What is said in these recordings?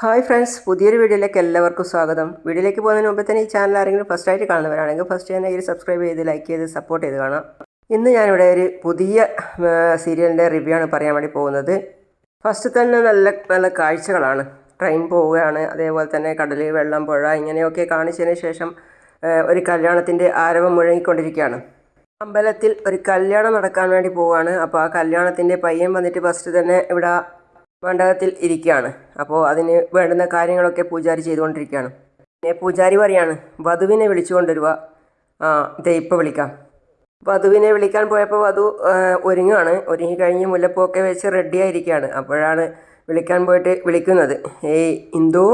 Hi friends, പുതിയൊരു വീഡിയോയിലേക്ക് എല്ലാവർക്കും സ്വാഗതം. വീഡിയോയിലേക്ക് പോകുന്നതിന് മുമ്പ് തന്നെ ഈ ചാനൽ ആരെങ്കിലും ഫസ്റ്റ് ആയിട്ട് കാണുന്നവരാണെങ്കിൽ ഫസ്റ്റ് തന്നെ ഈ സബ്സ്ക്രൈബ് ചെയ്ത് ലൈക്ക് ചെയ്ത് സപ്പോർട്ട് ചെയ്ത് കാണാം. ഇന്ന് ഞാനിവിടെ ഒരു പുതിയ സീരിയലിൻ്റെ റിവ്യൂ ആണ് പറയാൻ വേണ്ടി പോകുന്നത്. ഫസ്റ്റ് തന്നെ നല്ല നല്ല കാഴ്ചകളാണ്. ട്രെയിൻ പോവുകയാണ്, അതേപോലെ തന്നെ കടൽ, വെള്ളം, പുഴ ഇങ്ങനെയൊക്കെ കാണിച്ചതിന് ശേഷം ഒരു കല്യാണത്തിൻ്റെ ആരവം മുഴങ്ങിക്കൊണ്ടിരിക്കുകയാണ്. അമ്പലത്തിൽ ഒരു കല്യാണം നടക്കാൻ വേണ്ടി പോവുകയാണ്. അപ്പോൾ ആ കല്യാണത്തിൻ്റെ പയ്യൻ വന്നിട്ട് ഫസ്റ്റ് തന്നെ ഇവിടെ മണ്ഡപത്തിൽ ഇരിക്കുകയാണ്. അപ്പോൾ അതിന് വേണ്ടുന്ന കാര്യങ്ങളൊക്കെ പൂജാരി ചെയ്തുകൊണ്ടിരിക്കുകയാണ്. പിന്നെ പൂജാരി പറയാണ്, വധുവിനെ വിളിച്ചു കൊണ്ടുവരിക. ദേ ഇപ്പോൾ വിളിക്കാം. വധുവിനെ വിളിക്കാൻ പോയപ്പോൾ വധു ഒരുങ്ങുകയാണ്. ഒരുങ്ങി കഴിഞ്ഞ് മുല്ലപ്പൂവൊക്കെ വെച്ച് റെഡിയായിരിക്കുകയാണ്. അപ്പോഴാണ് വിളിക്കാൻ പോയിട്ട് വിളിക്കുന്നത്. ഏയ് ഇന്ദു,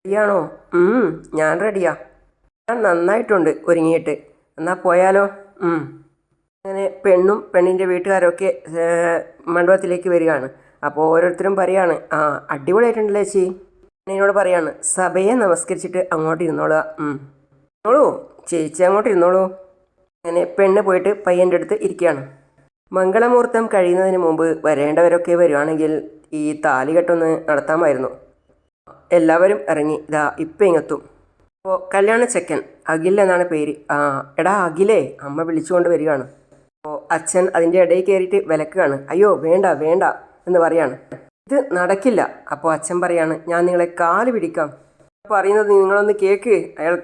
റെഡിയാണോ? ഞാൻ റെഡിയാ, ഞാൻ നന്നായിട്ടുണ്ട് ഒരുങ്ങിയിട്ട്. എന്നാൽ പോയാലോ? അങ്ങനെ പെണ്ണും പെണ്ണിൻ്റെ വീട്ടുകാരൊക്കെ മണ്ഡപത്തിലേക്ക് വരികയാണ്. അപ്പോൾ ഓരോരുത്തരും പറയാണ്, അടിപൊളിയായിട്ടുണ്ടല്ലേ ചേച്ചി. എന്നോട് പറയാണ്, സഭയെ നമസ്കരിച്ചിട്ട് അങ്ങോട്ട് ഇരുന്നോളുക. ഇരുന്നോളൂ ചേച്ചി, അങ്ങോട്ട് ഇരുന്നോളൂ. അങ്ങനെ പെണ്ണ് പോയിട്ട് പയ്യൻ്റെ അടുത്ത് ഇരിക്കുകയാണ്. മംഗളമുഹൂർത്തം കഴിയുന്നതിന് മുമ്പ് വരേണ്ടവരൊക്കെ വരുവാണെങ്കിൽ ഈ താലികെട്ടൊന്ന് നടത്താമായിരുന്നു. എല്ലാവരും ഇറങ്ങി, ഇതാ ഇപ്പം ഇങ്ങെത്തും. അപ്പോൾ കല്യാണ ചെക്കൻ അഖിൽ എന്നാണ് പേര്. എടാ അഖിലേ, അമ്മ വിളിച്ചുകൊണ്ട് വരികയാണ്. അപ്പോൾ അച്ഛൻ അതിൻ്റെ ഇടയിൽ കയറിയിട്ട് വിലക്കുകയാണ്. അയ്യോ വേണ്ട വേണ്ട എന്ന് പറയാണ്. ഇത് നടക്കില്ല. അപ്പോൾ അച്ഛൻ പറയാണ്, ഞാൻ നിങ്ങളെ കാല് പിടിക്കാം. പറയുന്നത് നിങ്ങളൊന്ന് കേൾക്ക്. അയാൾ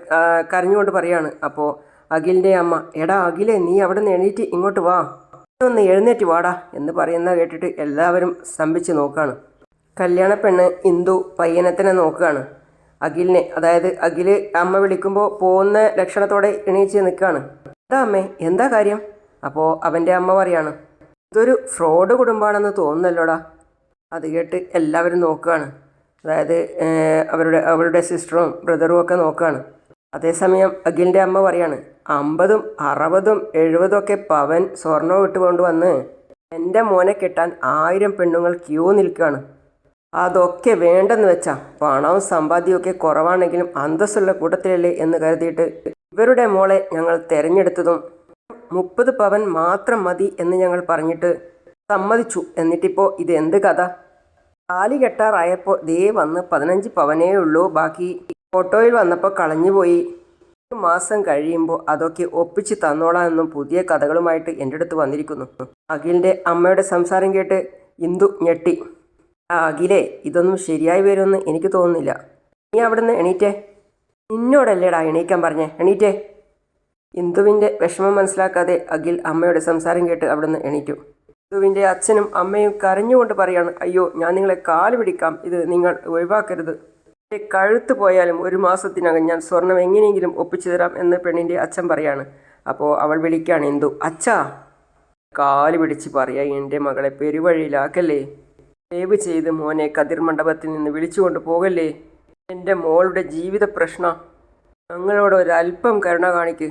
കരഞ്ഞുകൊണ്ട് പറയാണ്. അപ്പോൾ അഖിലിൻ്റെ അമ്മ, എടാ അഖിലേ, നീ അവിടെ നിന്ന് എണീറ്റ് ഇങ്ങോട്ട് വാ, ഒന്ന് എഴുന്നേറ്റ് വാടാ എന്ന് പറയുന്ന കേട്ടിട്ട് എല്ലാവരും സ്തംഭിച്ച് നോക്കുകയാണ്. കല്യാണ പെണ്ണ് ഇന്ദു പയ്യനെ തന്നെ നോക്കുകയാണ്. അഖിലിനെ, അതായത് അഖിൽ അമ്മ വിളിക്കുമ്പോൾ പോകുന്ന ലക്ഷണത്തോടെ എണീച്ച് നിൽക്കുകയാണ്. എന്താ അമ്മേ, എന്താ കാര്യം? അപ്പോൾ അവൻ്റെ അമ്മ പറയാണ്, ഇതൊരു ഫ്രോഡ് കുടുംബമാണെന്ന് തോന്നുന്നല്ലോടാ. അത് കേട്ട് എല്ലാവരും നോക്കുകയാണ്. അതായത് അവരുടെ സിസ്റ്ററും ബ്രദറും ഒക്കെ നോക്കുകയാണ്. അതേസമയം അഖിലിൻ്റെ അമ്മ പറയാണ്, 50, 60, 70 ഒക്കെ പവൻ സ്വർണ്ണം ഇട്ടുകൊണ്ട് വന്ന് എൻ്റെ മോനെ കെട്ടാൻ 1000 പെണ്ണുങ്ങൾ ക്യൂ നിൽക്കുകയാണ്. അതൊക്കെ വേണ്ടെന്ന് വെച്ചാ പണവും സമ്പാദ്യമൊക്കെ കുറവാണെങ്കിലും അന്തസ്സുള്ള കൂട്ടത്തിലല്ലേ എന്ന് കരുതിയിട്ട് ഇവരുടെ മോളെ ഞങ്ങൾ തിരഞ്ഞെടുത്തതും 30 പവൻ മാത്രം മതി എന്ന് ഞങ്ങൾ പറഞ്ഞിട്ട് സമ്മതിച്ചു. എന്നിട്ടിപ്പോൾ ഇത് എന്ത് കഥ? താലി കെട്ടാറായപ്പോൾ ദേ വന്ന് 15 പവനേ ഉള്ളൂ, ബാക്കി ഫോട്ടോയിൽ വന്നപ്പോൾ കളഞ്ഞുപോയി. 1 മാസം കഴിയുമ്പോൾ അതൊക്കെ ഒപ്പിച്ച് തന്നോളാമെന്നും പുതിയ കഥകളുമായിട്ട് എൻ്റെ അടുത്ത് വന്നിരിക്കുന്നു. അഖിലിൻ്റെ അമ്മയുടെ സംസാരം കേട്ട് ഇന്ദു ഞെട്ടി. അഖിലേ, ഇതൊന്നും ശരിയായി വരുമെന്ന് എനിക്ക് തോന്നുന്നില്ല. നീ അവിടുന്ന് എണീറ്റേ. നിന്നോടല്ലേടാ എണീക്കാൻ പറഞ്ഞേ, എണീറ്റേ. ഇന്ദുവിൻ്റെ വിഷമം മനസ്സിലാക്കാതെ അഖിൽ അമ്മയുടെ സംസാരം കേട്ട് അവിടുന്ന് എണീറ്റു. ഇന്ദുവിൻ്റെ അച്ഛനും അമ്മയും കരഞ്ഞുകൊണ്ട് പറയാണ്, അയ്യോ ഞാൻ നിങ്ങളെ കാല് പിടിക്കാം, ഇത് നിങ്ങൾ ഒഴിവാക്കരുത്. എൻ്റെ കഴുത്ത് പോയാലും 1 മാസത്തിനകം ഞാൻ സ്വർണം എങ്ങനെയെങ്കിലും ഒപ്പിച്ചു തരാം എന്ന് പെണ്ണിൻ്റെ അച്ഛൻ പറയാണ്. അപ്പോൾ അവൾ വിളിക്കുകയാണ്, ഇന്ദു അച്ഛാ, കാല് പിടിച്ച് പറയാ, എൻ്റെ മകളെ പെരുവഴിയിലാക്കല്ലേ. ദയവ് ചെയ്ത് മോനെ കതിർ മണ്ഡപത്തിൽ നിന്ന് വിളിച്ചുകൊണ്ട് പോകല്ലേ. എൻ്റെ മോളുടെ ജീവിത പ്രശ്നം, ഞങ്ങളോട് ഒരല്പം കരുണ കാണിക്ക്.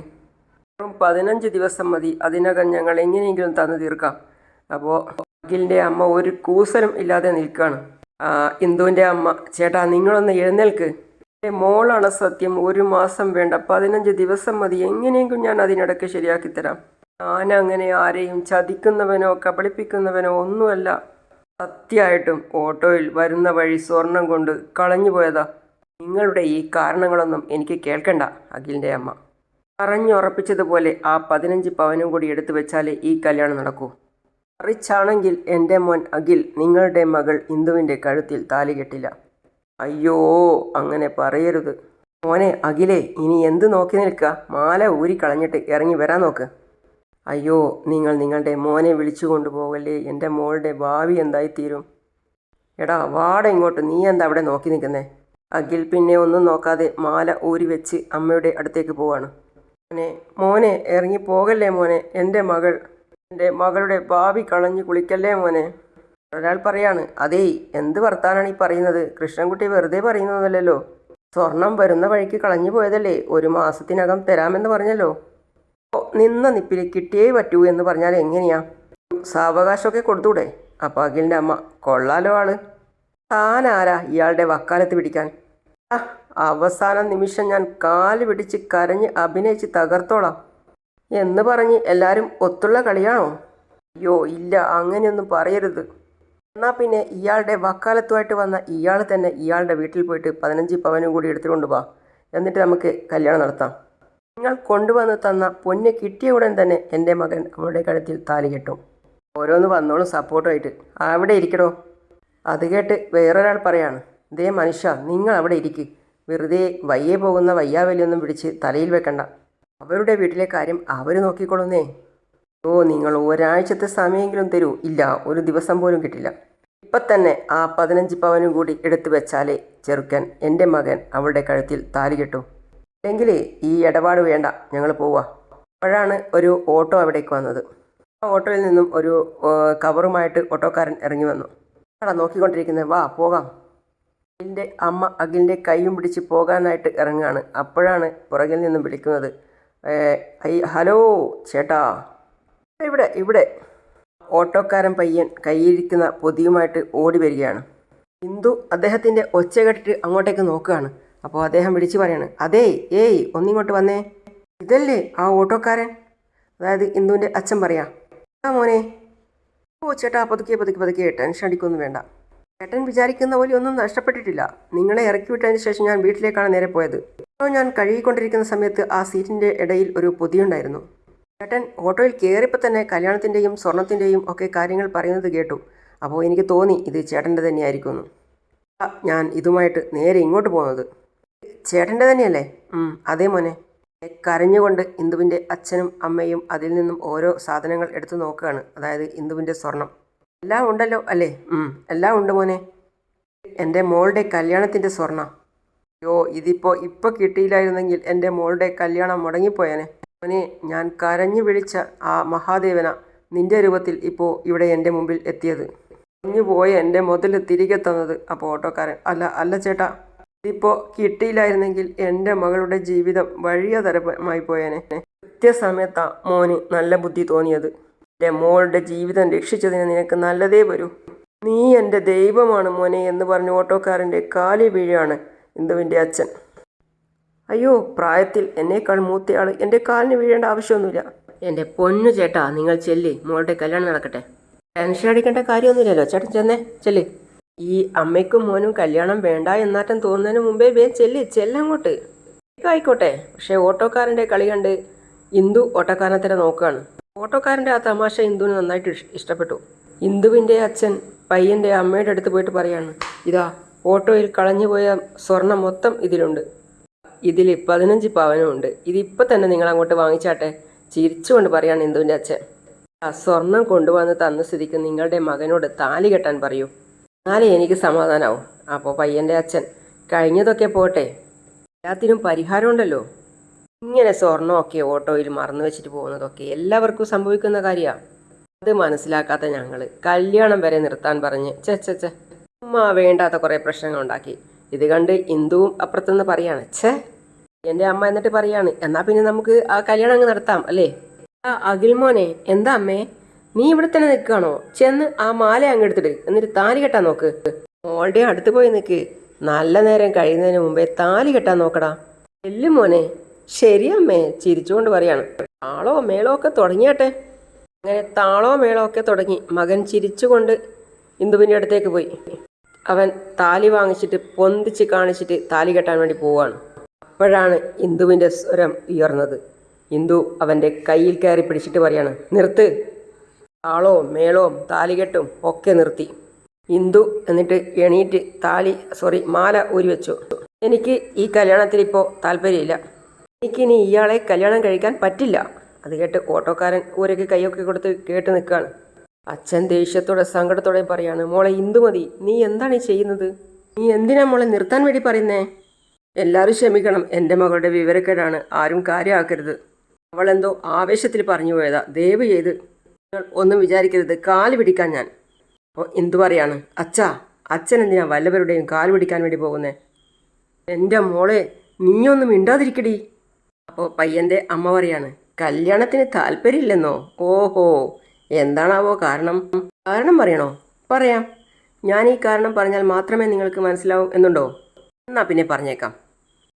15 ദിവസം മതി, അതിനകം ഞങ്ങൾ എങ്ങനെയെങ്കിലും തന്നു തീർക്കാം. അപ്പോൾ അഖിലിൻ്റെ അമ്മ ഒരു കൂസലും ഇല്ലാതെ നിൽക്കുകയാണ്. ഇന്ദുവിൻ്റെ അമ്മ, ചേട്ടാ നിങ്ങളൊന്ന് എഴുന്നേൽക്ക്. എൻ്റെ മോളാണ് സത്യം, 1 മാസം വേണ്ട, 15 ദിവസം മതി, എങ്ങനെയെങ്കിലും ഞാൻ അതിനിടയ്ക്ക് ശരിയാക്കി തരാം. ഞാനങ്ങനെ ആരെയും ചതിക്കുന്നവനോ കബളിപ്പിക്കുന്നവനോ ഒന്നുമല്ല. സത്യമായിട്ടും ഓട്ടോയിൽ വരുന്ന വഴി സ്വർണം കൊണ്ട് കളഞ്ഞു പോയതാ. നിങ്ങളുടെ ഈ കാരണങ്ങളൊന്നും എനിക്ക് കേൾക്കണ്ട. അഖിലിൻ്റെ അമ്മ പറഞ്ഞുറപ്പിച്ചതുപോലെ ആ 15 പവനും കൂടി എടുത്തു വെച്ചാലേ ഈ കല്യാണം നടക്കൂ. മറിച്ചാണെങ്കിൽ എൻ്റെ മോൻ അഖിൽ നിങ്ങളുടെ മകൾ ഇന്ദുവിൻ്റെ കഴുത്തിൽ താലി കെട്ടില്ല. അയ്യോ അങ്ങനെ പറയരുത്. മോനെ അഖിലേ, ഇനി എന്ത് നോക്കി നിൽക്കുക? മാല ഊരിക്കളഞ്ഞിട്ട് ഇറങ്ങി വരാൻ നോക്ക്. അയ്യോ നിങ്ങൾ നിങ്ങളുടെ മോനെ വിളിച്ചു കൊണ്ടുപോകല്ലേ, എൻ്റെ മോളുടെ ഭാവി എന്തായിത്തീരും. എടാ വാട ഇങ്ങോട്ട്, നീ എന്താ അവിടെ നോക്കി നിൽക്കുന്നേ? അഖിൽ പിന്നെ ഒന്നും നോക്കാതെ മാല ഊരി വെച്ച് അമ്മയുടെ അടുത്തേക്ക് പോവാണ്. മോനെ ഇറങ്ങി പോകല്ലേ മോനെ, എൻ്റെ മകളുടെ ഭാവി കളഞ്ഞു കുളിക്കല്ലേ മോനെ. ഒരാൾ പറയാണ്, അതേ എന്ത് വർത്താനാണ് ഈ പറയുന്നത്? കൃഷ്ണൻകുട്ടി വെറുതെ പറയുന്നതല്ലല്ലോ. സ്വർണം വരുന്ന വഴിക്ക് കളഞ്ഞു പോയതല്ലേ, 1 മാസത്തിനകം തരാമെന്ന് പറഞ്ഞല്ലോ. നിന്ന നിപ്പിൽ കിട്ടിയേ പറ്റൂ എന്ന് പറഞ്ഞാൽ എങ്ങനെയാ? സാവകാശമൊക്കെ കൊടുത്തൂടെ? അപ്പോൾ അഖിലിൻ്റെ അമ്മ, കൊള്ളാലോ ആള്, താനാരാ ഇയാളുടെ വക്കാലത്ത് പിടിക്കാൻ? അവസാന നിമിഷം ഞാൻ കാല് പിടിച്ച് കരഞ്ഞ് അഭിനയിച്ച് തകർത്തോളാം എന്ന് പറഞ്ഞ് എല്ലാവരും ഒത്തുള്ള കളിയാണോ? അയ്യോ ഇല്ല, അങ്ങനെയൊന്നും പറയരുത്. എന്നാൽ പിന്നെ ഇയാളുടെ വക്കാലത്തുമായിട്ട് വന്ന ഇയാൾ തന്നെ ഇയാളുടെ വീട്ടിൽ പോയിട്ട് 15 പവനും കൂടി എടുത്തുകൊണ്ട് വാ, എന്നിട്ട് നമുക്ക് കല്യാണം നടത്താം. നിങ്ങൾ കൊണ്ടുവന്ന് തന്ന പൊന്ന് കിട്ടിയ ഉടൻ തന്നെ എൻ്റെ മകൻ അവളുടെ കഴുത്തിൽ താലി കെട്ടും. ഓരോന്ന് വന്നോളും സപ്പോർട്ടുമായിട്ട്. അവിടെ ഇരിക്കടോ. അത് കേട്ട് വേറൊരാൾ പറയാണ്, ദേ മനുഷ്യ, നിങ്ങൾ അവിടെ ഇരിക്ക്. വെറുതെ വയ്യേ പോകുന്ന വയ്യാവലിയൊന്നും പിടിച്ച് തലയിൽ വെക്കണ്ട. അവരുടെ വീട്ടിലെ കാര്യം അവർ നോക്കിക്കൊള്ളുന്നേ. ഓ, നിങ്ങൾ ഒരാഴ്ചത്തെ സമയമെങ്കിലും തരൂ. ഇല്ല, ഒരു ദിവസം പോലും കിട്ടില്ല. ഇപ്പം തന്നെ ആ 15 പവനും കൂടി എടുത്തു വെച്ചാലേ ചെറുക്കൻ എൻ്റെ മകൻ അവളുടെ കഴുത്തിൽ താലി കെട്ടു. അല്ലെങ്കിൽ ഈ ഇടപാട് വേണ്ട, ഞങ്ങൾ പോവാ. അപ്പോഴാണ് ഒരു ഓട്ടോ അവിടേക്ക് വന്നത്. ആ ഓട്ടോയിൽ നിന്നും ഒരു കവറുമായിട്ട് ഓട്ടോക്കാരൻ ഇറങ്ങി വന്നു. ആടാ നോക്കിക്കൊണ്ടിരിക്കുന്നത്, വാ പോകാം. അഖിലിൻ്റെ അമ്മ അഖിലിൻ്റെ കൈയും പിടിച്ച് പോകാനായിട്ട് ഇറങ്ങുകയാണ്. അപ്പോഴാണ് പുറകിൽ നിന്നും വിളിക്കുന്നത്, ഹലോ ചേട്ടാ, ഇവിടെ ഇവിടെ. ഓട്ടോക്കാരൻ പയ്യൻ കയ്യിരിക്കുന്ന പൊതിയുമായിട്ട് ഓടി വരികയാണ്. ഇന്ദു അദ്ദേഹത്തിൻ്റെ ഒച്ച കേട്ടിട്ട് അങ്ങോട്ടേക്ക് നോക്കുകയാണ്. അപ്പോൾ അദ്ദേഹം വിളിച്ചു പറയാണ്, അതേ, ഏയ് ഒന്നിങ്ങോട്ട് വന്നേ. ഇതല്ലേ ആ ഓട്ടോക്കാരൻ? അതായത് ഇന്ദുവിൻ്റെ അച്ഛൻ പറയാം. ആ മോനെ. ഓ ചേട്ടാ, പതുക്കെ ടെൻഷൻ അടിക്കൊന്നും വേണ്ട. ചേട്ടൻ വിചാരിക്കുന്ന പോലെ ഒന്നും നഷ്ടപ്പെട്ടിട്ടില്ല. നിങ്ങളെ ഇറക്കി വിട്ടതിന് ശേഷം ഞാൻ വീട്ടിലേക്കാണ് നേരെ പോയത്. അപ്പോൾ ഞാൻ കഴുകിക്കൊണ്ടിരിക്കുന്ന സമയത്ത് ആ സീറ്റിൻ്റെ ഇടയിൽ ഒരു പൊതിയുണ്ടായിരുന്നു. ചേട്ടൻ ഓട്ടോയിൽ കയറിയപ്പോൾ തന്നെ കല്യാണത്തിൻ്റെയും സ്വർണത്തിൻ്റെയും ഒക്കെ കാര്യങ്ങൾ പറയുന്നത് കേട്ടു. അപ്പോൾ എനിക്ക് തോന്നി ഇത് ചേട്ടൻ്റെ തന്നെയായിരിക്കുമെന്ന്. ഞാൻ ഇതുമായിട്ട് നേരെ ഇങ്ങോട്ട് പോകുന്നത്. ചേട്ടൻ്റെ തന്നെയല്ലേ? അതേ മോനെ. കരഞ്ഞുകൊണ്ട് ഇന്ദുവിൻ്റെ അച്ഛനും അമ്മയും അതിൽ നിന്നും ഓരോ സാധനങ്ങൾ എടുത്തു നോക്കുകയാണ്. അതായത് ഇന്ദുവിൻ്റെ സ്വർണം. എല്ലാം ഉണ്ടല്ലോ അല്ലേ? എല്ലാം ഉണ്ട് മോനെ. എൻ്റെ മോളുടെ കല്യാണത്തിൻ്റെ സ്വർണം. ഇപ്പോൾ കിട്ടിയില്ലായിരുന്നെങ്കിൽ എൻ്റെ മോളുടെ കല്യാണം മുടങ്ങിപ്പോയേനെ. മോനെ, ഞാൻ കരഞ്ഞു വിളിച്ച ആ മഹാദേവന നിന്റെ രൂപത്തിൽ ഇപ്പോൾ ഇവിടെ എൻ്റെ മുമ്പിൽ എത്തിയത്. കുഞ്ഞു പോയ എൻ്റെ മുതൽ തിരികെ തന്നത്. അപ്പോൾ ഓട്ടോക്കാരൻ, അല്ല ചേട്ടാ, ഇതിപ്പോൾ കിട്ടിയില്ലായിരുന്നെങ്കിൽ എൻ്റെ മകളുടെ ജീവിതം വഴിയതരമായി പോയേനെ. കൃത്യസമയത്താ മോന് നല്ല ബുദ്ധി തോന്നിയത്. എൻ്റെ മോളുടെ ജീവിതം രക്ഷിച്ചതിന് നിനക്ക് നല്ലതേ വരൂ. നീ എൻ്റെ ദൈവമാണ് മോനെ എന്ന് പറഞ്ഞ് ഓട്ടോക്കാരൻ്റെ കാലിൽ വീഴാണ് ഇന്ദുവിൻ്റെ അച്ഛൻ. അയ്യോ, പ്രായത്തിൽ എന്നേക്കാൾ മൂത്തയാൾ എൻ്റെ കാലിന് വീഴേണ്ട ആവശ്യമൊന്നുമില്ല. എൻ്റെ പൊന്നു ചേട്ടാ, നിങ്ങൾ ചെല്ല്, മോളുടെ കല്യാണം നടക്കട്ടെ. ടെൻഷൻ അടിക്കേണ്ട കാര്യമൊന്നുമില്ലല്ലോ. ചേട്ടൻ ചെല്ല്. ഈ അമ്മയ്ക്കും മോനും കല്യാണം വേണ്ട എന്നാറ്റം തോന്നുന്നതിന് മുമ്പേ ചെല്ലങ്ങോട്ട്. ആയിക്കോട്ടെ. പക്ഷേ ഓട്ടോക്കാരൻ്റെ കളി കണ്ട് ഇന്ദു ഓട്ടോക്കാരനെ തന്നെ നോക്കുകയാണ്. ഓട്ടോക്കാരൻ്റെ ആ തമാശ ഇന്ദുവിന് നന്നായിട്ട് ഇഷ്ടപ്പെട്ടു. ഇന്ദുവിൻ്റെ അച്ഛൻ പയ്യൻ്റെ അമ്മയുടെ അടുത്ത് പോയിട്ട് പറയാണ്, ഇതാ ഓട്ടോയിൽ കളഞ്ഞുപോയ സ്വർണം മൊത്തം ഇതിലുണ്ട്. ഇതിൽ 15 പവനും ഉണ്ട്. ഇതിപ്പോൾ തന്നെ നിങ്ങൾ അങ്ങോട്ട് വാങ്ങിച്ചാട്ടെ. ചിരിച്ചുകൊണ്ട് പറയാണ് ഇന്ദുവിൻ്റെ അച്ഛൻ. ആ സ്വർണം കൊണ്ടുവന്ന് തന്ന സ്ഥിതിക്ക് നിങ്ങളുടെ മകനോട് താലി കെട്ടാൻ പറയൂ, എന്നാലേ എനിക്ക് സമാധാനമാവും. അപ്പോൾ പയ്യൻ്റെ അച്ഛൻ, കഴിഞ്ഞതൊക്കെ പോട്ടെ, എല്ലാത്തിനും പരിഹാരമുണ്ടല്ലോ. ഇങ്ങനെ സ്വർണ്ണമൊക്കെ ഓട്ടോയിൽ മറന്നു വെച്ചിട്ട് പോകുന്നതൊക്കെ എല്ലാവർക്കും സംഭവിക്കുന്ന കാര്യമാണ്. അത് മനസ്സിലാക്കാത്ത ഞങ്ങൾ കല്യാണം വരെ നിർത്താൻ പറഞ്ഞ് അമ്മ വേണ്ടാത്ത കുറേ പ്രശ്നങ്ങൾ ഉണ്ടാക്കി. ഇത് കണ്ട് ഇന്ദുവും അപ്പുറത്തുനിന്ന് പറയാണ്, എൻ്റെ അമ്മ എന്നിട്ട് പറയാണ്, എന്നാൽ പിന്നെ നമുക്ക് ആ കല്യാണം അങ്ങ് നടത്താം അല്ലേ? അഖിൽ മോനെ, എന്താ അമ്മേ, നീ ഇവിടെ തന്നെ നിൽക്കുകയാണോ? ചെന്ന് ആ മാല അങ്ങ് എടുത്തിട്ട് എന്നിട്ട് താലി കെട്ടാൻ നോക്ക്. മോളുടെ അടുത്ത് പോയി നിൽക്ക്. നല്ല നേരം കഴിയുന്നതിന് മുമ്പേ താലി കെട്ടാൻ നോക്കടാ. എല്ലും മോനെ. ശരി അമ്മേ, ചിരിച്ചുകൊണ്ട് പറയാണ്. താളോ മേളോ ഒക്കെ തുടങ്ങിയാട്ടെ. അങ്ങനെ താളോ മേളോ ഒക്കെ തുടങ്ങി. മകൻ ചിരിച്ചുകൊണ്ട് ഇന്ദുവിൻ്റെ അടുത്തേക്ക് പോയി. അവൻ താലി വാങ്ങിച്ചിട്ട് പൊന്തിച്ച് കാണിച്ചിട്ട് താലി കെട്ടാൻ വേണ്ടി പോവുകയാണ്. അപ്പോഴാണ് ഇന്ദുവിൻ്റെ സ്വരം ഉയർന്നത്. ഇന്ദു അവൻ്റെ കയ്യിൽ കയറി പിടിച്ചിട്ട് പറയാണ്, നിർത്ത്. താളവും മേളവും താലികെട്ടും ഒക്കെ നിർത്തി. ഇന്ദു എന്നിട്ട് എണീറ്റ് മാല ഊരി വെച്ചു. എനിക്ക് ഈ കല്യാണത്തിൽ ഇപ്പോൾ താല്പര്യമില്ല. എനിക്കിനി ഇയാളെ കല്യാണം കഴിക്കാൻ പറ്റില്ല. അത് കേട്ട് ഓട്ടോക്കാരൻ ഊരയ്ക്ക് കൈയൊക്കെ കൊടുത്ത് കേട്ട് നിൽക്കുകയാണ്. അച്ഛൻ ദേഷ്യത്തോടെ സങ്കടത്തോടെ പറയാണ്, മോളെ ഇന്ദുമതി, നീ എന്താണ് ഈ ചെയ്യുന്നത്? നീ എന്തിനാ മോളെ നിർത്താൻ വേണ്ടി പറയുന്നേ? എല്ലാവരും ക്ഷമിക്കണം, എൻ്റെ മകളുടെ വിവരക്കേടാണ്, ആരും കാര്യമാക്കരുത്. അവളെന്തോ ആവേശത്തിൽ പറഞ്ഞു പോയതാ. ദയവ് ചെയ്ത് ഒന്നും വിചാരിക്കരുത്, കാല് പിടിക്കാൻ ഞാൻ. അപ്പോൾ ഇന്ദു പറയാണ്, അച്ഛൻ എന്തിനാ വല്ലവരുടെയും കാല് പിടിക്കാൻ വേണ്ടി പോകുന്നേ? എൻ്റെ മോളെ, നീയൊന്നും മിണ്ടാതിരിക്കടി. അപ്പോൾ പയ്യൻ്റെ അമ്മ പറയാണ്, കല്യാണത്തിന് താല്പര്യമില്ലെന്നോ? ഓഹോ, എന്താണാവോ കാരണം? കാരണം പറയണോ? പറയാം. ഞാൻ ഈ കാരണം പറഞ്ഞാൽ മാത്രമേ നിങ്ങൾക്ക് മനസ്സിലാവൂ എന്നുണ്ടോ? എന്നാൽ പിന്നെ പറഞ്ഞേക്കാം.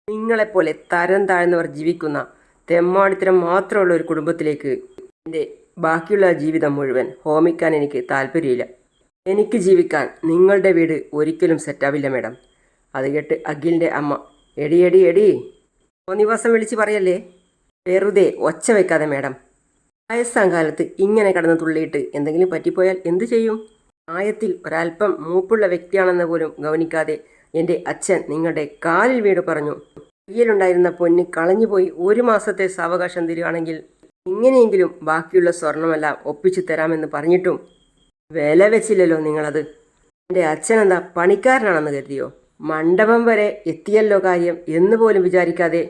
നിങ്ങളെപ്പോലെ തരം താഴ്ന്നവർ ജീവിക്കുന്ന തെമ്മാടിത്തരം മാത്രമുള്ള ഒരു കുടുംബത്തിലേക്ക് എൻ്റെ ബാക്കിയുള്ള ജീവിതം മുഴുവൻ ഹോമിക്കാൻ എനിക്ക് താല്പര്യമില്ല. എനിക്ക് ജീവിക്കാൻ നിങ്ങളുടെ വീട് ഒരിക്കലും സെറ്റാവില്ല മാഡം. അത് കേട്ട് അഖിലിൻ്റെ അമ്മ, എടി എടി എടി തോന്നിവാസം വിളിച്ച് പറയല്ലേ, വെറുതെ ഒച്ച വെക്കാതെ മാഡം. വയസ്സാം കാലത്ത് ഇങ്ങനെ കടന്ന് തുള്ളിയിട്ട് എന്തെങ്കിലും പറ്റിപ്പോയാൽ എന്തു ചെയ്യും? പ്രായത്തിൽ ഒരല്പം മൂപ്പുള്ള വ്യക്തിയാണെന്ന് പോലും ഗൗനിക്കാതെ എൻ്റെ അച്ഛൻ നിങ്ങളുടെ കാലിൽ വീട് പറഞ്ഞു. കയ്യിലുണ്ടായിരുന്ന പൊന്ന് കളഞ്ഞുപോയി 1 മാസത്തെ സാവകാശം തരികയാണെങ്കിൽ എങ്ങനെയെങ്കിലും ബാക്കിയുള്ള സ്വർണമെല്ലാം ഒപ്പിച്ചു തരാമെന്ന് പറഞ്ഞിട്ടും വില വെച്ചില്ലല്ലോ നിങ്ങളത്. എൻ്റെ അച്ഛനെന്താ പണിക്കാരനാണെന്ന് കരുതിയോ? മണ്ഡപം വരെ എത്തിയല്ലോ കാര്യം എന്ന് പോലും വിചാരിക്കാതെ,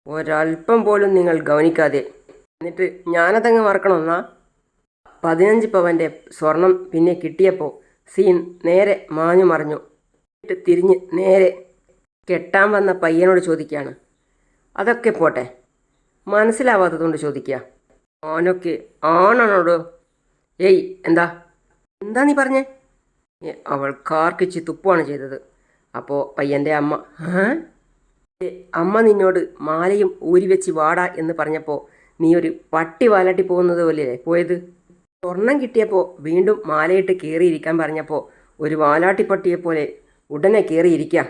ഒരല്പം പോലും നിങ്ങൾ ഗൗനിക്കാതെ, എന്നിട്ട് ഞാനതങ്ങ് മറക്കണമെന്നാ? 15 പവൻ്റെ സ്വർണം പിന്നെ കിട്ടിയപ്പോൾ സീൻ നേരെ മാഞ്ഞു മറിഞ്ഞു. എന്നിട്ട് തിരിഞ്ഞ് നേരെ കെട്ടാൻ വന്ന പയ്യനോട് ചോദിക്കുകയാണ്, അതൊക്കെ പോട്ടെ, മനസ്സിലാവാത്തതുകൊണ്ട് ചോദിക്കുക, ഓനൊക്കെ ആണാണോടോ? ഏയ് എന്താ എന്താ നീ പറഞ്ഞേ? അവൾ കാർക്കിച്ച് തുപ്പുകയാണ് ചെയ്തത്. അപ്പോൾ പയ്യൻ്റെ അമ്മ, അമ്മ നിന്നോട് മാലയും ഊരി വെച്ച് വാടാ എന്ന് പറഞ്ഞപ്പോൾ നീ ഒരു പട്ടി വാലാട്ടി പോകുന്നത് പോലെ പോയത്. സ്വർണം കിട്ടിയപ്പോൾ വീണ്ടും മാലയിട്ട് കയറിയിരിക്കാൻ പറഞ്ഞപ്പോൾ ഒരു വാലാട്ടിപ്പട്ടിയെപ്പോലെ ഉടനെ കയറിയിരിക്കാം.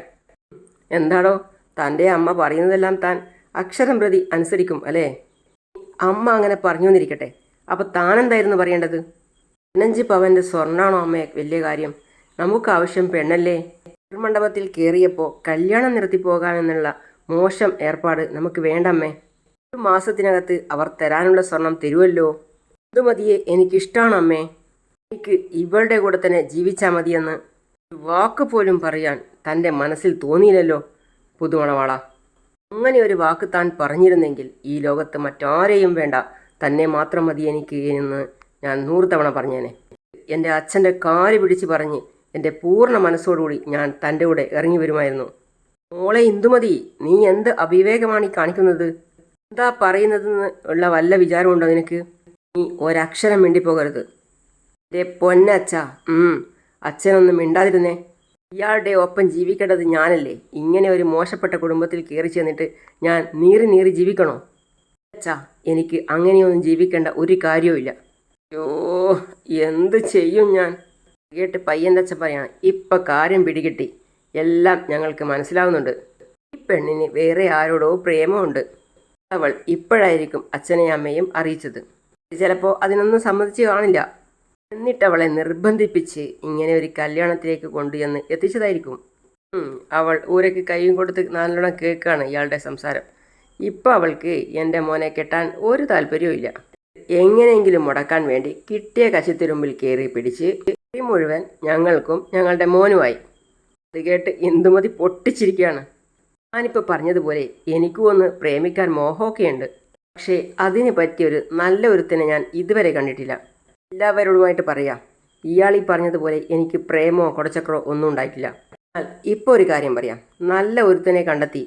എന്താടോ, തൻ്റെ അമ്മ പറയുന്നതെല്ലാം താൻ അക്ഷരം പ്രതി അനുസരിക്കും അല്ലേ? അമ്മ അങ്ങനെ പറഞ്ഞു എന്നിരിക്കട്ടെ, അപ്പോൾ താനെന്തായിരുന്നു പറയേണ്ടത്? 15 പവൻ്റെ സ്വർണ്ണാണോ അമ്മയെ വലിയ കാര്യം? നമുക്ക് ആവശ്യം പെണ്ണല്ലേ? മണ്ഡപത്തിൽ കയറിയപ്പോൾ കല്യാണം നിർത്തിപ്പോകാമെന്നുള്ള മോശം ഏർപ്പാട് നമുക്ക് വേണ്ടമ്മേ. 1 മാസത്തിനകത്ത് അവർ തരാനുള്ള സ്വർണം തരുമല്ലോ. അത് മതിയെ, എനിക്കിഷ്ടമാണ് അമ്മേ. എനിക്ക് ഇവളുടെ കൂടെ തന്നെ ജീവിച്ചാൽ മതിയെന്ന് ഒരു വാക്ക് പോലും പറയാൻ തൻ്റെ മനസ്സിൽ തോന്നിയില്ലല്ലോ പുതുമണവാള. അങ്ങനെ ഒരു വാക്ക് താൻ പറഞ്ഞിരുന്നെങ്കിൽ ഈ ലോകത്ത് മറ്റാരെയും വേണ്ട, തന്നെ മാത്രം മതി എനിക്ക് എന്ന് ഞാൻ 100 തവണ പറഞ്ഞേനെ. എൻ്റെ അച്ഛൻ്റെ കാല് പിടിച്ച് പറഞ്ഞ് എൻ്റെ പൂർണ്ണ മനസ്സോടുകൂടി ഞാൻ തൻ്റെ കൂടെ ഇറങ്ങി വരുമായിരുന്നു. മോളെ ഇന്ദുമതി, നീ എന്ത് അവിവേകമാണ് ഈ കാണിക്കുന്നത്? എന്താ പറയുന്നതെന്ന് ഉള്ള വല്ല വിചാരമുണ്ടോ നിനക്ക്? നീ ഒരക്ഷരം മിണ്ടിപ്പോകരുത്. എൻ്റെ പൊന്നച്ഛ, അച്ഛനൊന്നും മിണ്ടാതിരുന്നേ. ഇയാളുടെ ഒപ്പം ജീവിക്കേണ്ടത് ഞാനല്ലേ? ഇങ്ങനെ ഒരു മോശപ്പെട്ട കുടുംബത്തിൽ കയറി ചെന്നിട്ട് ഞാൻ നീറി നീറി ജീവിക്കണോ? അച്ഛാ, എനിക്ക് അങ്ങനെയൊന്നും ജീവിക്കേണ്ട ഒരു കാര്യവുമില്ല. അയ്യോ, എന്ത് ചെയ്യും ഞാൻ? കേട്ട് പയ്യൻ്റെ അച്ഛൻ പറയാണ്, ഇപ്പം കാര്യം പിടികിട്ടി, എല്ലാം ഞങ്ങൾക്ക് മനസ്സിലാവുന്നുണ്ട്. ഈ പെണ്ണിന് വേറെ ആരോടോ പ്രേമമുണ്ട്. അവൾ ഇപ്പോഴായിരിക്കും അച്ഛനെയും അമ്മയും അറിയിച്ചത്. ചിലപ്പോൾ അതിനൊന്നും സമ്മതിച്ച് കാണില്ല. എന്നിട്ട് അവളെ നിർബന്ധിപ്പിച്ച് ഇങ്ങനെ ഒരു കല്യാണത്തിലേക്ക് കൊണ്ടുചെന്ന് എത്തിച്ചതായിരിക്കും. അവൾ ഊരയ്ക്ക് കൈയും കൊടുത്ത് നല്ലോണം കേൾക്കുകയാണ് ഇയാളുടെ സംസാരം. ഇപ്പം അവൾക്ക് എൻ്റെ മോനെ കെട്ടാൻ ഒരു താല്പര്യവും. എങ്ങനെയെങ്കിലും മുടക്കാൻ വേണ്ടി കിട്ടിയ കശിത്തുരുമ്പിൽ കയറി പിടിച്ച് മുഴുവൻ ഞങ്ങൾക്കും ഞങ്ങളുടെ മോനുമായി. അത് കേട്ട് ഇന്ദുമതി പൊട്ടിച്ചിരിക്കുകയാണ്. ഞാനിപ്പോൾ പറഞ്ഞതുപോലെ എനിക്കും ഒന്ന് പ്രേമിക്കാൻ മോഹമൊക്കെയുണ്ട്. പക്ഷേ അതിന് പറ്റിയൊരു നല്ല ഒരുത്തിനെ ഞാൻ ഇതുവരെ കണ്ടിട്ടില്ല. എല്ലാവരോടുമായിട്ട് പറയാം, ഇയാളീ പറഞ്ഞതുപോലെ എനിക്ക് പ്രേമോ കൊടച്ചക്രോ ഒന്നും ഉണ്ടായിട്ടില്ല. എന്നാൽ ഇപ്പോൾ ഒരു കാര്യം പറയാം, നല്ല ഒരുത്തിനെ കണ്ടെത്തി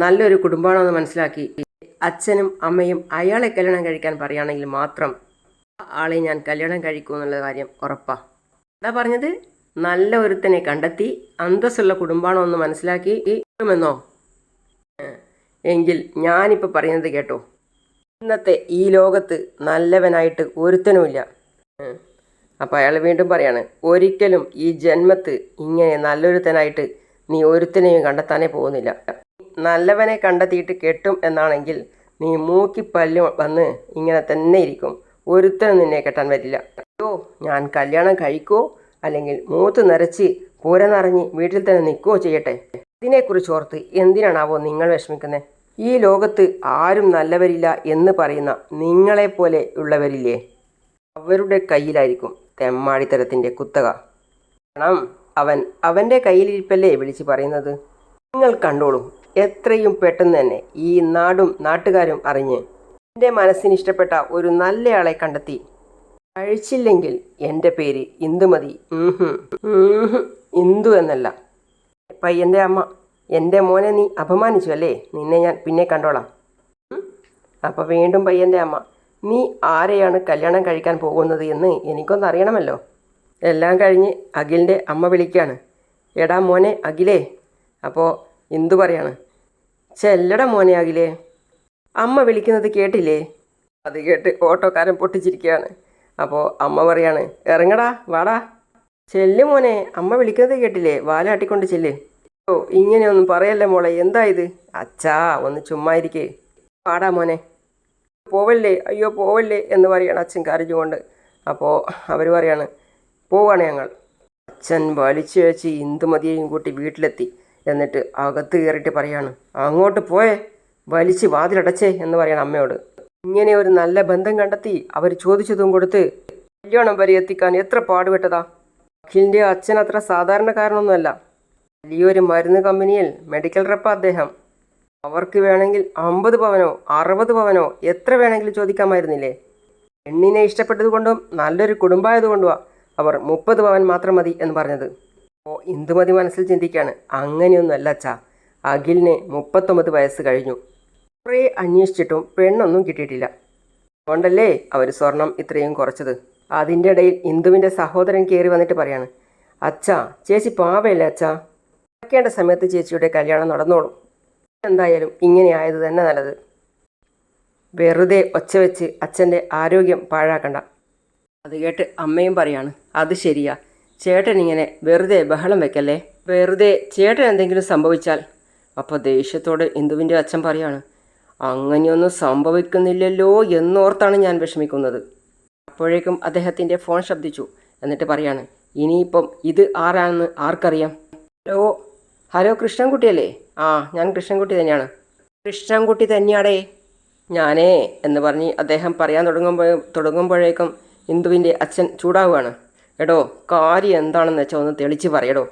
നല്ലൊരു കുടുംബമാണെന്ന് മനസ്സിലാക്കി അച്ഛനും അമ്മയും അയാളെ കല്യാണം കഴിക്കാൻ പറയുകയാണെങ്കിൽ മാത്രം ആ ആളെ ഞാൻ കല്യാണം കഴിക്കൂ എന്നുള്ള കാര്യം ഉറപ്പാണ്. എന്താ പറഞ്ഞത്? നല്ല ഒരുത്തനെ കണ്ടെത്തി അന്തസ്സുള്ള കുടുംബമാണോ എന്ന് മനസ്സിലാക്കി കിട്ടുമെന്നോ? എങ്കിൽ ഞാനിപ്പോൾ പറയുന്നത് കേട്ടോ. ഇന്നത്തെ ഈ ലോകത്ത് നല്ലവനായിട്ട് ഒരുത്തനുമില്ല. അപ്പോൾ അയാൾ വീണ്ടും പറയാണ്, ഒരിക്കലും ഈ ജന്മത്ത് ഇങ്ങനെ നല്ലൊരുത്തനായിട്ട് നീ ഒരുത്തനെയും കണ്ടെത്താനേ പോകുന്നില്ല. നല്ലവനെ കണ്ടെത്തിയിട്ട് കെട്ടും എന്നാണെങ്കിൽ നീ മൂക്കിപ്പല്ല് വന്ന് ഇങ്ങനെ തന്നെ ഇരിക്കും. ഒരുത്തനും നിന്നെ കെട്ടാൻ പറ്റില്ല. അയ്യോ, ഞാൻ കല്യാണം കഴിക്കോ അല്ലെങ്കിൽ മൂത്ത് നിറച്ച് പൂര നിറഞ്ഞ് വീട്ടിൽ തന്നെ നിൽക്കുകയോ ചെയ്യട്ടെ? ഇതിനെക്കുറിച്ച് ഓർത്ത് എന്തിനാണാവോ നിങ്ങൾ വിഷമിക്കുന്നത്? ഈ ലോകത്ത് ആരും നല്ലവരില്ല എന്ന് പറയുന്ന നിങ്ങളെപ്പോലെ ഉള്ളവരില്ലേ, അവരുടെ കയ്യിലായിരിക്കും തെമ്മാടിത്തരത്തിൻ്റെ കുത്തക. കാരണം അവൻ്റെ കയ്യിലിരിപ്പല്ലേ വിളിച്ച് പറയുന്നത്. നിങ്ങൾ കണ്ടോളൂ, എത്രയും പെട്ടെന്ന് തന്നെ ഈ നാടും നാട്ടുകാരും അറിഞ്ഞ് എൻ്റെ മനസ്സിന് ഇഷ്ടപ്പെട്ട ഒരു നല്ലയാളെ കണ്ടെത്തി കഴിച്ചില്ലെങ്കിൽ എൻ്റെ പേര് ഇന്ദുമതി. ഇന്ദു എന്നല്ല. പയ്യൻ്റെ അമ്മ, എൻ്റെ മോനെ നീ അപമാനിച്ചു അല്ലേ? നിന്നെ ഞാൻ പിന്നെ കണ്ടോളാം. അപ്പോൾ വീണ്ടും പയ്യൻ്റെ അമ്മ, നീ ആരെയാണ് കല്യാണം കഴിക്കാൻ പോകുന്നത് എന്ന് എനിക്കൊന്ന് അറിയണമല്ലോ. എല്ലാം കഴിഞ്ഞ് അഖിലിൻ്റെ അമ്മ വിളിക്കുകയാണ്, എടാ മോനെ അഖിലേ. അപ്പോൾ ഇന്ദു പറയാണ്, ചെല്ലട മോനെ അഖിലേ. അമ്മ വിളിക്കുന്നത് കേട്ടില്ലേ? അത് കേട്ട് ഓട്ടോക്കാരൻ പൊട്ടിച്ചിരിക്കുകയാണ്. അപ്പോൾ അമ്മ പറയാണ്, ഇറങ്ങടാ വാടാ. ചെല്ല് മോനെ, അമ്മ വിളിക്കുന്നത് കേട്ടില്ലേ? വാലാട്ടിക്കൊണ്ട് ചെല്ല്. ഓ, ഇങ്ങനെയൊന്നും പറയല്ലേ മോളെ, എന്താ ഇത്? അച്ഛാ, ഒന്ന് ചുമ്മാ ഇരിക്കേ. പാടാ മോനെ. പോവല്ലേ, അയ്യോ പോവല്ലേ എന്ന് പറയാണ് അച്ഛൻ കരഞ്ഞുകൊണ്ട്. അപ്പോൾ അവർ പറയാണ്, പോവാണ് ഞങ്ങൾ. അച്ഛൻ വലിച്ചു വെച്ച് ഇന്ദുമതിയെയും കൂട്ടി വീട്ടിലെത്തി. എന്നിട്ട് അകത്ത് കയറിയിട്ട് പറയാണ്, അങ്ങോട്ട് പോയേ, വലിച്ച് വാതിലടച്ചേ എന്ന് പറയണം അമ്മയോട്. ഇങ്ങനെ ഒരു നല്ല ബന്ധം കണ്ടെത്തി അവർ ചോദിച്ചതും കൊടുത്ത് കല്യാണം വരെ എത്തിക്കാൻ എത്ര പാടുപെട്ടതാ. അഖിലിൻ്റെ അച്ഛൻ അത്ര സാധാരണക്കാരനൊന്നുമല്ല. വലിയൊരു മരുന്ന് കമ്പനിയിൽ മെഡിക്കൽ റെപ്പാ അദ്ദേഹം. അവർക്ക് വേണമെങ്കിൽ 50 പവനോ 60 പവനോ എത്ര വേണമെങ്കിലും ചോദിക്കാമായിരുന്നില്ലേ? പെണ്ണിനെ ഇഷ്ടപ്പെട്ടതുകൊണ്ടും നല്ലൊരു കുടുംബമായതുകൊണ്ടുമാണ് അവർ 30 പവൻ മാത്രം മതി എന്ന് പറഞ്ഞത്. അപ്പോൾ ഇന്ദുമതി മനസ്സിൽ ചിന്തിക്കുകയാണ്, അങ്ങനെയൊന്നുമല്ല അച്ഛാ, അഖിലിന് 39 വയസ്സ് കഴിഞ്ഞു. കുറേ അന്വേഷിച്ചിട്ടും പെണ്ണൊന്നും കിട്ടിയിട്ടില്ല. അതുകൊണ്ടല്ലേ അവർ സ്വർണം ഇത്രയും കുറച്ചത്. അതിൻ്റെ ഇടയിൽ ഇന്ദുവിൻ്റെ സഹോദരൻ കയറി വന്നിട്ട് പറയാണ്, അച്ഛാ, ചേച്ചി പാവയല്ലേ അച്ഛാ, നടക്കേണ്ട സമയത്ത് ചേച്ചിയുടെ കല്യാണം നടന്നോളും. എന്തായാലും ഇങ്ങനെ ആയത് തന്നെ നല്ലത്. വെറുതെ ഒച്ച വെച്ച് അച്ഛൻ്റെ ആരോഗ്യം പാഴാക്കണ്ട. അത് കേട്ട് അമ്മയും പറയാണ്, അത് ശരിയാ, ചേട്ടൻ ഇങ്ങനെ വെറുതെ ബഹളം വെക്കല്ലേ. വെറുതെ ചേട്ടൻ എന്തെങ്കിലും സംഭവിച്ചാൽ. അപ്പോൾ ദേഷ്യത്തോടെ ഇന്ദുവിൻ്റെ അച്ഛൻ പറയാണ്, അങ്ങനെയൊന്നും സംഭവിക്കുന്നില്ലല്ലോ എന്നോർത്താണ് ഞാൻ വിഷമിക്കുന്നത്. അപ്പോഴേക്കും അദ്ദേഹത്തിൻ്റെ ഫോൺ ശബ്ദിച്ചു. എന്നിട്ട് പറയാണ്, ഇനിയിപ്പം ഇത് ആരാണെന്ന് ആർക്കറിയാം? ഹലോ ഹലോ കൃഷ്ണൻകുട്ടിയല്ലേ? ആ, ഞാൻ കൃഷ്ണൻകുട്ടി തന്നെയാണ്. കൃഷ്ണൻകുട്ടി തന്നെയാടേ ഞാനേ എന്ന് പറഞ്ഞ് അദ്ദേഹം പറയാൻ തുടങ്ങുമ്പോഴേക്കും ഇന്ദുവിൻ്റെ അച്ഛൻ ചൂടാവുകയാണ്. എടോ, കാര്യം എന്താണെന്ന് വെച്ചാൽ ഒന്ന് തെളിച്ച് പറയടോ.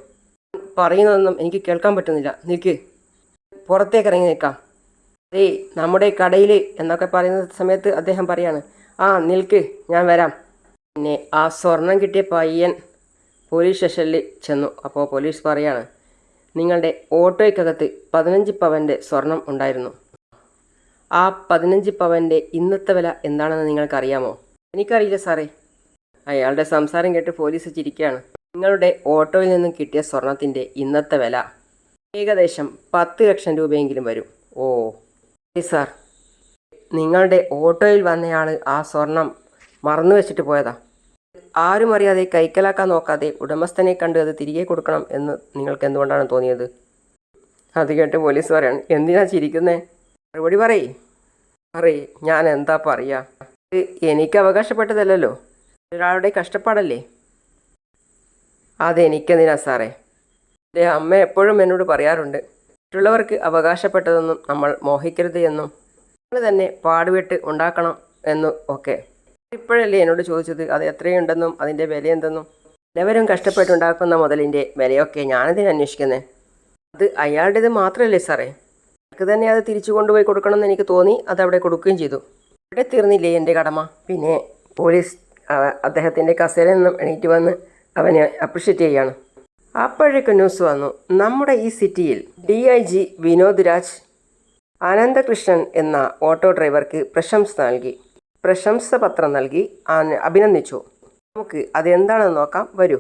പറയുന്നതൊന്നും എനിക്ക് കേൾക്കാൻ പറ്റുന്നില്ല. നിൽക്ക്, പുറത്തേക്ക് ഇറങ്ങി നിൽക്കാം. അതേ, നമ്മുടെ കടയിൽ എന്നൊക്കെ പറയുന്ന സമയത്ത് അദ്ദേഹം പറയാണ്, ആ നിൽക്ക്, ഞാൻ വരാം. പിന്നെ ആ സ്വർണം കിട്ടിയ പയ്യൻ പോലീസ് സ്റ്റേഷനിൽ ചെന്നു. അപ്പോൾ പോലീസ് പറയാണ്, നിങ്ങളുടെ ഓട്ടോയ്ക്കകത്ത് 15 പവൻ്റെ സ്വർണം ഉണ്ടായിരുന്നു. ആ 15 പവൻ്റെ ഇന്നത്തെ വില എന്താണെന്ന് നിങ്ങൾക്കറിയാമോ? എനിക്കറിയില്ല സാറേ. അയാളുടെ സംസാരം കേട്ട് പോലീസ് ചിരിക്കുകയാണ്. നിങ്ങളുടെ ഓട്ടോയിൽ നിന്നും കിട്ടിയ സ്വർണത്തിൻ്റെ ഇന്നത്തെ വില ഏകദേശം 10 ലക്ഷം രൂപയെങ്കിലും വരും. ഓ സാർ, നിങ്ങളുടെ ഓട്ടോയിൽ വന്നയാൾ ആ സ്വർണം മറന്നു വെച്ചിട്ട് പോയതാ. ആരും അറിയാതെ കൈക്കലാക്കാൻ നോക്കാതെ ഉടമസ്ഥനെ കണ്ട് അത് തിരികെ കൊടുക്കണം എന്ന് നിങ്ങൾക്ക് എന്തുകൊണ്ടാണ് തോന്നിയത്? അത് കേട്ട് പോലീസ് പറയാണ്, എന്തിനാ ചിരിക്കുന്നേ? മറുപടി പറയ്, ഞാൻ എന്താ പറയുക? എനിക്ക് അവകാശപ്പെട്ടതല്ലല്ലോ, ഒരാളുടെ കഷ്ടപ്പാടല്ലേ. അതെനിക്കെന്തിനാ സാറേ? എൻ്റെ അമ്മ എപ്പോഴും എന്നോട് പറയാറുണ്ട്, മറ്റുള്ളവർക്ക് അവകാശപ്പെട്ടതൊന്നും നമ്മൾ മോഹിക്കരുത് എന്നും നമ്മൾ തന്നെ പാടുപെട്ട് ഉണ്ടാക്കണം എന്നും ഒക്കെ. ഇപ്പോഴല്ലേ എന്നോട് ചോദിച്ചത് അത് എത്രയുണ്ടെന്നും അതിൻ്റെ വില എന്തെന്നും? എല്ലാവരും കഷ്ടപ്പെട്ടുണ്ടാക്കുന്ന മുതലിൻ്റെ വിലയൊക്കെ ഞാനതിന് അന്വേഷിക്കുന്നത്. അത് അയാളുടേത് മാത്രമല്ലേ സാറേ? എനിക്ക് തന്നെ അത് തിരിച്ചു കൊണ്ടുപോയി കൊടുക്കണമെന്ന് എനിക്ക് തോന്നി, അതവിടെ കൊടുക്കുകയും ചെയ്തു. ഇവിടെ തീർന്നില്ലേ എൻ്റെ കടമ? പിന്നെ പോലീസ് അദ്ദേഹത്തിൻ്റെ കസേരയിൽ നിന്നും എണീറ്റ് വന്ന് അവനെ അപ്രിഷ്യേറ്റ് ചെയ്യാണ്. അപ്പോഴേക്കും ന്യൂസ് വന്നു, നമ്മുടെ ഈ സിറ്റിയിൽ DIG വിനോദ് രാജ് അനന്തകൃഷ്ണൻ എന്ന ഓട്ടോ ഡ്രൈവർക്ക് പ്രശംസപത്രം നൽകി അഭിനന്ദിച്ചു. നമുക്ക് അതെന്താണെന്ന് നോക്കാം, വരൂ.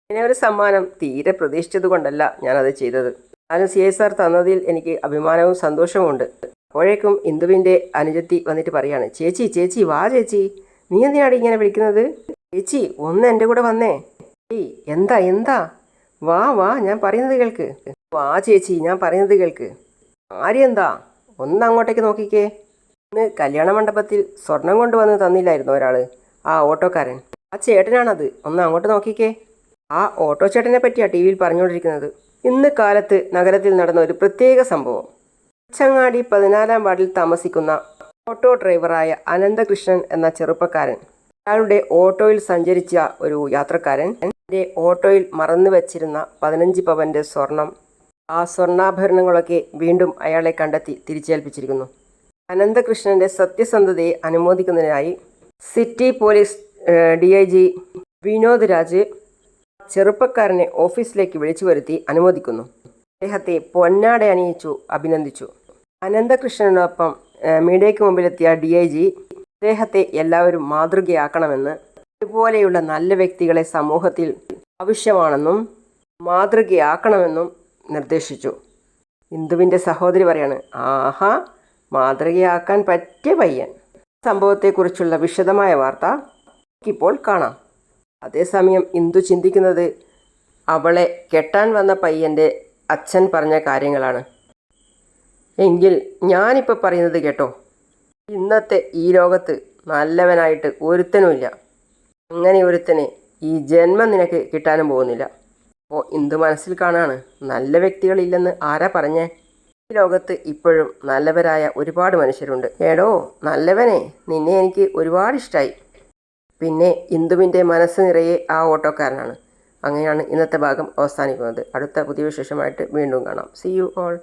ഇങ്ങനെ ഒരു സമ്മാനം തീരെ പ്രതീക്ഷിച്ചത് കൊണ്ടല്ല ഞാനത് ചെയ്തത്. ഞാനും CSR തന്നതിൽ എനിക്ക് അഭിമാനവും സന്തോഷവും ഉണ്ട്. അപ്പോഴേക്കും ഇന്ദുവിൻ്റെ അനുജത്തി വന്നിട്ട് പറയാണ്, ചേച്ചി വാ ചേച്ചി, നീ എന്തിനാണ് ഇങ്ങനെ വിളിക്കുന്നത്? ചേച്ചി ഒന്ന് എൻ്റെ കൂടെ വന്നേ. ഏയ് എന്താ വാ ഞാൻ പറയുന്നത് കേൾക്ക്. വാ ചേച്ചി, ഞാൻ പറയുന്നത് കേൾക്ക്. ആരെന്താ, ഒന്ന് അങ്ങോട്ടേക്ക് നോക്കിക്കേ. ഇന്ന് കല്യാണ മണ്ഡപത്തിൽ സ്വർണം കൊണ്ടുവന്ന് തന്നില്ലായിരുന്നു ഒരാൾ, ആ ഓട്ടോക്കാരൻ. ആ ചേട്ടനാണത്, ഒന്ന് അങ്ങോട്ട് നോക്കിക്കേ. ആ ഓട്ടോ ചേട്ടനെ പറ്റിയാണ് TV യിൽ പറഞ്ഞുകൊണ്ടിരിക്കുന്നത്. ഇന്ന് കാലത്ത് നഗരത്തിൽ നടന്ന ഒരു പ്രത്യേക സംഭവം. ചങ്ങാടി 14-ാം വാർഡിൽ താമസിക്കുന്ന ഓട്ടോ ഡ്രൈവറായ അനന്തകൃഷ്ണൻ എന്ന ചെറുപ്പക്കാരൻ, അയാളുടെ ഓട്ടോയിൽ സഞ്ചരിച്ച ഒരു യാത്രക്കാരൻ എൻ്റെ ഓട്ടോയിൽ മറന്നു വച്ചിരുന്ന 15 പവൻ്റെ സ്വർണം, ആ സ്വർണ്ണാഭരണങ്ങളൊക്കെ വീണ്ടും അയാളെ കണ്ടെത്തി തിരിച്ചേൽപ്പിച്ചിരിക്കുന്നു. അനന്തകൃഷ്ണൻ്റെ സത്യസന്ധതയെ അനുമോദിക്കുന്നതിനായി city police DIG Vinod Raj ചെറുപ്പക്കാരനെ ഓഫീസിലേക്ക് വിളിച്ചു വരുത്തി അനുമോദിക്കുന്നു. അദ്ദേഹത്തെ പൊന്നാട അണിയിച്ചു അഭിനന്ദിച്ചു. അനന്തകൃഷ്ണനോടൊപ്പം മീഡിയയ്ക്ക് മുമ്പിലെത്തിയ DIG അദ്ദേഹത്തെ എല്ലാവരും മാതൃകയാക്കണമെന്ന്, ഇതുപോലെയുള്ള നല്ല വ്യക്തികളെ സമൂഹത്തിൽ ആവശ്യമാണെന്നും മാതൃകയാക്കണമെന്നും നിർദ്ദേശിച്ചു. ഇന്ദുവിൻ്റെ സഹോദരി പറയാണ്, ആഹാ, മാതൃകയാക്കാൻ പറ്റിയ പയ്യൻ. സംഭവത്തെക്കുറിച്ചുള്ള വിശദമായ വാർത്ത ഇപ്പോൾ കാണാം. അതേസമയം ഇന്ദു ചിന്തിക്കുന്നത് അവളെ കെട്ടാൻ വന്ന പയ്യൻ്റെ അച്ഛൻ പറഞ്ഞ കാര്യങ്ങളാണ്. എങ്കിൽ ഞാനിപ്പോൾ പറയുന്നത് കേട്ടോ, ഇന്നത്തെ ഈ ലോകത്ത് നല്ലവനായിട്ട് ഒരുത്തനുമില്ല. അങ്ങനെ ഒരുത്തനെ ഈ ജന്മം നിനക്ക് കിട്ടാനും പോകുന്നില്ല. അപ്പോൾ ഇന്ദു മനസ്സിൽ കാണാണ്, നല്ല വ്യക്തികളില്ലെന്ന് ആരാ പറഞ്ഞേ? ഈ ലോകത്ത് ഇപ്പോഴും നല്ലവരായ ഒരുപാട് മനുഷ്യരുണ്ട്. എടോ നല്ലവനെ, നിന്നെ എനിക്ക് ഒരുപാട് ഇഷ്ടമായി. പിന്നെ ഇന്ദുവിൻ്റെ മനസ്സ് നിറയെ ആ ഓട്ടോക്കാരനാണ്. അങ്ങനെയാണ് ഇന്നത്തെ ഭാഗം അവസാനിക്കുന്നത്. അടുത്ത പുതിയ വിശേഷമായിട്ട് വീണ്ടും കാണാം. See you all.